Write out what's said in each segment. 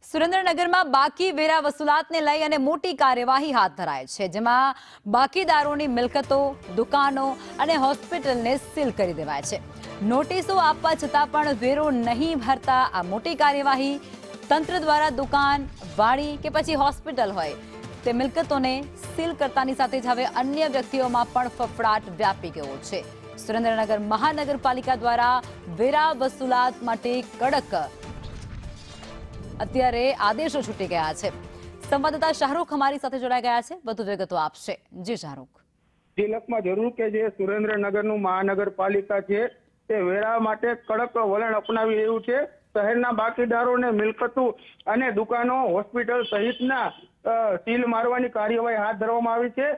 સુરેન્દ્રનગરમાં બાકી વેરા વસૂલાતને લઈ અને મોટી કાર્યવાહી હાથ ધરાય છે, જેમાં બાકીદારોની મિલકતો, દુકાનો અને હોસ્પિટલને સીલ કરી દેવાય છે। નોટિસો આપવા છતાં પણ વેરો નહીં ભરતા આ મોટી કાર્યવાહી તંત્ર દ્વારા દુકાન, વાડી કે પછી હોસ્પિટલ હોય તે મિલકતોને સીલ કરતાની સાથે જ હવે અન્ય વ્યક્તિઓમાં પણ ફફડાટ વ્યાપી ગયો છે। સુરેન્દ્રનગર મહાનગરપાલિકા દ્વારા વેરા વસૂલાત માટે કડક અત્યારે આદેશો છૂટી ગયા છે। સંવાદદાતા શાહરૂખ અમારી સાથે જોડાઈ ગયા છે, વધુ વિગતો આપશે। જી શાહરૂખ। તિલકમાં જરૂર કે જે સુરેન્દ્રનગરનું મહાનગરપાલિકા છે તે વેરા માટે કડક વલણ અપનાવી રહ્યું છે। શહેરના બાકીદારોને મિલકતો અને દુકાનો, હોસ્પિટલ સહિતના સીલ મારવાની કાર્યવાહી હાથ ધરવામાં આવી છે।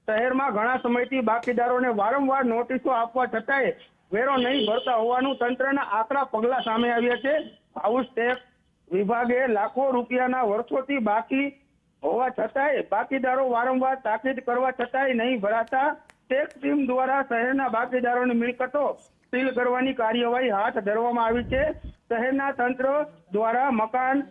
શહેરમાં ઘણા સમયથી બાકીદારોને વારંવાર નોટિસો આપવા છતાંય વેરો નહીં ભરતા હોવાનું તંત્રના આકરા પગલા સામે આવ્યા છે। હાઉસ ટેક્સ વિભાગે લાખો રૂપિયાના વર્ષોથી બાકી હોવા છતાંય બાકીદારો વારંવાર તાકીદ કરવા છતાંય નહીં ભરાતા ટેક્સ ટીમ દ્વારા શહેરના બાકીદારોની મિલકતો સીલ કરવાની કાર્યવાહી હાથ ધરવામાં આવી છે। શહેરના તંત્ર દ્વારા મકાન,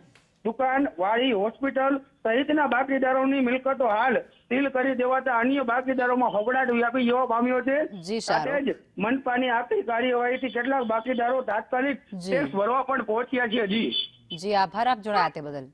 દુકાન, વાડી, હોસ્પિટલ સહિતના બાકીદારોની મિલકતો હાલ સીલ કરી દેવાતા અન્ય બાકીદારોમાં હબડાટ વ્યાપી જવા પામ્યો છે। સાથે જ મનપાની આખરી કાર્યવાહીથી કેટલાક બાકીદારો તાત્કાલિક ટેક્સ ભરવા પણ પહોંચ્યા છે। જી આભાર આપ જોડાયા તે બદલ।